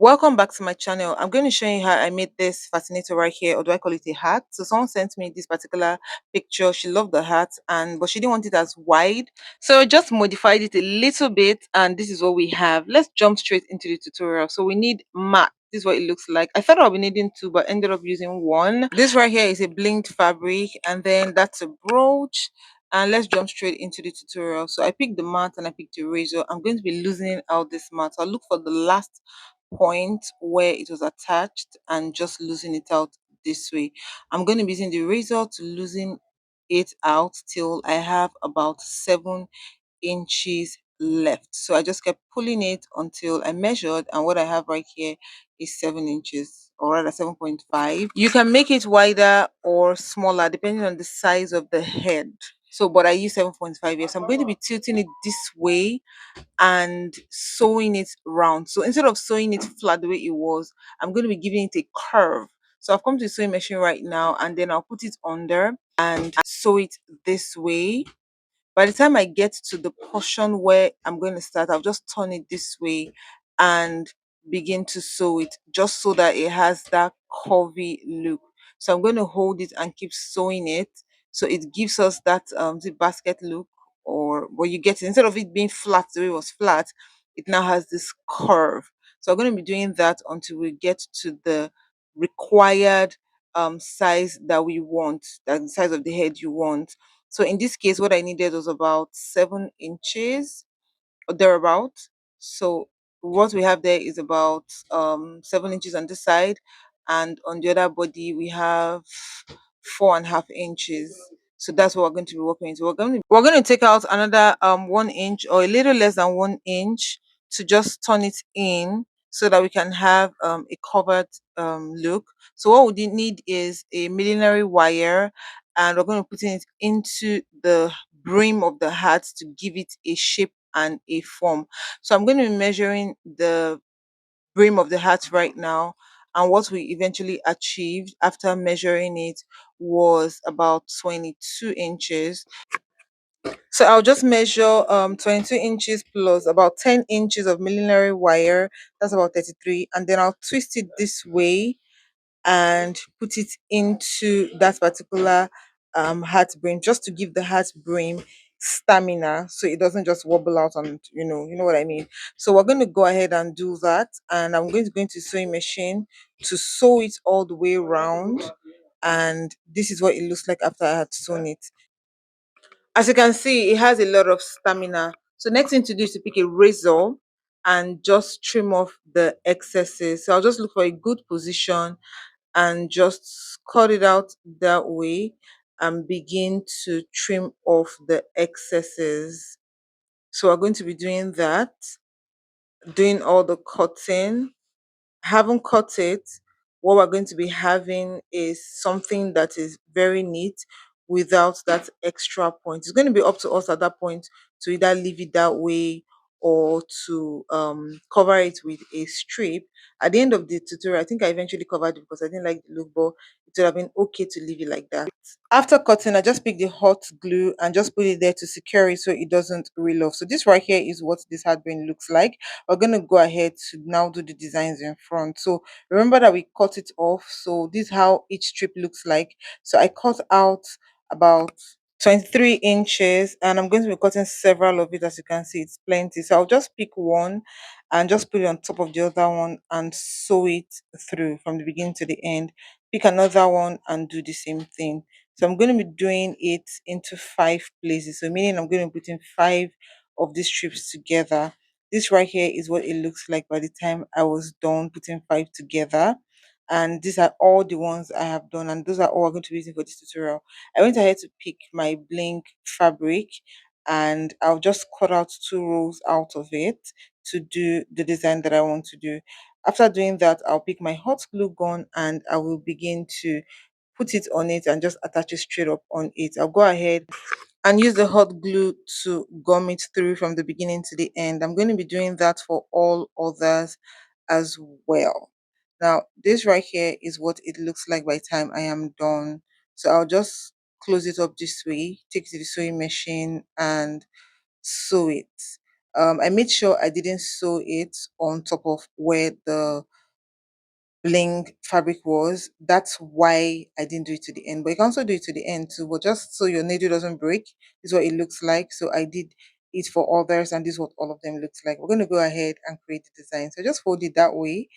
Welcome back to my channel. I'm going to show you how I made this fascinator right here, or do I call it a hat? So someone sent me this particular picture. She loved the hat, but she didn't want it as wide. So I just modified it a little bit, and this is what we have. Let's jump straight into the tutorial. So we need mat. This is what it looks like. I thought I'll be needing two, but ended up using one. This right here is a blinked fabric, and then that's a brooch. And let's jump straight into the tutorial. So I picked the mat and I picked the razor. I'm going to be loosening out this mat. So I'll look for the last point where it was attached and just loosen it out this way. I'm going to be using the razor to loosen it out till I have about 7 inches left. So I just kept pulling it until I measured, and what I have right here is 7 inches, or rather 7.5. You can make it wider or smaller depending on the size of the head. So but I use 7.5 here. So I'm going to be tilting it this way and sewing it round. So instead of sewing it flat the way it was, I'm going to be giving it a curve. So I've come to the sewing machine right now, and then I'll put it under and sew it this way. By the time I get to the portion where I'm going to start, I'll just turn it this way and begin to sew it, just so that it has that curvy look. So I'm going to hold it and keep sewing it, so it gives us that the basket look, or what you get, instead of it being flat the way it was flat, it now has this curve. So I'm going to be doing that until we get to the required size that we want, that the size of the head you want. So in this case, what I needed was about 7 inches or thereabout. So what we have there is about 7 inches on this side, and on the other body we have 4.5 inches. So that's what we're going to be working with. So we're going to take out another 1 inch, or a little less than 1 inch, to just turn it in so that we can have a covered look. So what we need is a millinery wire, and we're going to put it into the brim of the hat to give it a shape and a form. So I'm going to be measuring the brim of the hat right now, and what we eventually achieved after measuring it was about 22 inches. So I'll just measure 22 inches plus about 10 inches of millinery wire. That's about 33, and then I'll twist it this way and put it into that particular hat brim, just to give the hat brim stamina, so it doesn't just wobble out, and you know what I mean. So we're going to go ahead and do that, and I'm going to go into sewing machine to sew it all the way around, and this is what it looks like after I had sewn it. As you can see, it has a lot of stamina. So next thing to do is to pick a razor and just trim off the excesses. So I'll just look for a good position and just cut it out that way and begin to trim off the excesses. So we're going to be doing that, doing all the cutting. Haven't cut it. What we're going to be having is something that is very neat without that extra point. It's going to be up to us at that point to either leave it that way or to cover it with a strip. At the end of the tutorial, I think I eventually covered it because I didn't like the look, but it would have been okay to leave it like that. After cutting, I just pick the hot glue and just put it there to secure it so it doesn't reel off. So this right here is what this heartband looks like. We're going to go ahead to now do the designs in front. So remember that we cut it off. So this is how each strip looks like. So I cut out about 23 inches, and I'm going to be cutting several of it. As you can see, it's plenty. So I'll just pick one and just put it on top of the other one and sew it through from the beginning to the end. Pick another one and do the same thing. So I'm going to be doing it into 5 places. So meaning I'm going to be putting 5 of these strips together. This right here is what it looks like by the time I was done putting 5 together. And these are all the ones I have done, and those are all I'm going to be using for this tutorial. I went ahead to pick my blink fabric, and I'll just cut out 2 rows out of it to do the design that I want to do. After doing that, I'll pick my hot glue gun and I will begin to put it on it and just attach it straight up on it. I'll go ahead and use the hot glue to gum it through from the beginning to the end. I'm going to be doing that for all others as well. Now, this right here is what it looks like by the time I am done. So I'll just close it up this way, take it to the sewing machine and sew it. I made sure I didn't sew it on top of where the bling fabric was. That's why I didn't do it to the end. But you can also do it to the end too, but just so your needle doesn't break, this is what it looks like. So I did it for others, and this is what all of them looks like. We're going to go ahead and create the design. So just fold it that way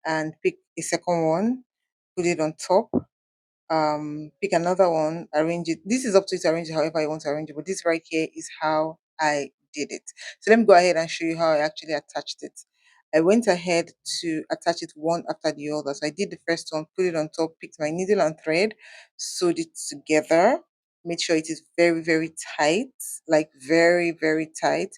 and pick a second one, put it on top, pick another one, arrange it. This is up to you to arrange it however you want to arrange it, but this right here is how I did it. So let me go ahead and show you how I actually attached it. I went ahead to attach it one after the other. So I did the first one, put it on top, picked my needle and thread, sewed it together, made sure it is very, very tight, like very, very tight.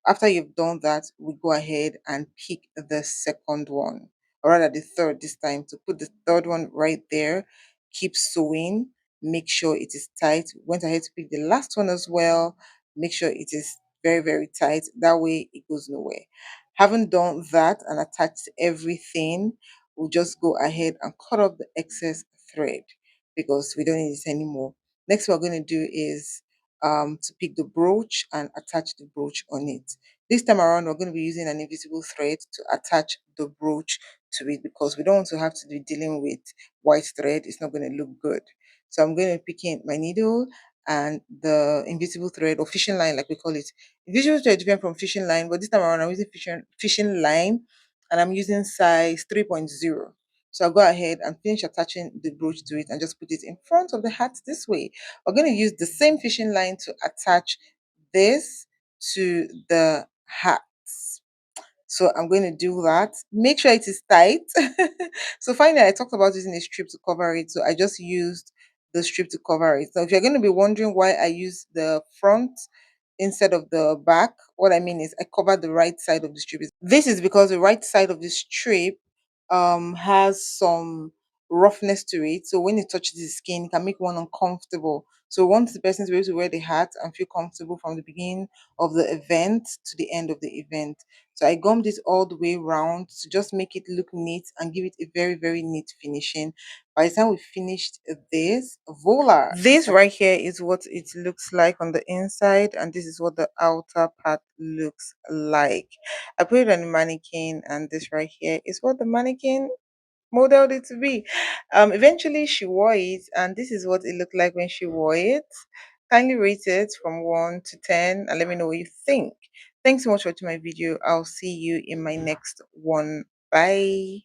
After you've done that, we go ahead and pick the second one, or rather the third this time. To put the third one right there, keep sewing, make sure it is tight. Went ahead to pick the last one as well, make sure it is very, very tight. That way it goes nowhere. Having done that and attached everything, we'll just go ahead and cut off the excess thread because we don't need it anymore. Next, we're going to do is to pick the brooch and attach the brooch on it. This time around, we're going to be using an invisible thread to attach the brooch to it because we don't want to have to be dealing with white thread. It's not going to look good. So I'm going to pick in my needle and the invisible thread, or fishing line like we call it. Invisible thread is different from fishing line, but this time around I'm using fishing line, and I'm using size 3.0. So I'll go ahead and finish attaching the brooch to it and just put it in front of the hat this way. We're going to use the same fishing line to attach this to the hat. So I'm going to do that. Make sure it is tight. So finally, I talked about using a strip to cover it. So I just used the strip to cover it. So if you're going to be wondering why I use the front instead of the back, what I mean is I covered the right side of the strip. This is because the right side of the strip has some roughness to it. So when it touches the skin, it can make one uncomfortable. So we want the person to be able to wear the hat and feel comfortable from the beginning of the event to the end of the event. So I gummed it all the way around to just make it look neat and give it a very, very neat finishing. By the time we finished this, voila! This right here is what it looks like on the inside, and this is what the outer part looks like. I put it on the mannequin, and this right here is what the mannequin modeled it to be. Eventually she wore it, and this is what it looked like when she wore it. Kindly rate it from 1 to 10 and let me know what you think. Thanks so much for watching my video. I'll see you in my next one. Bye.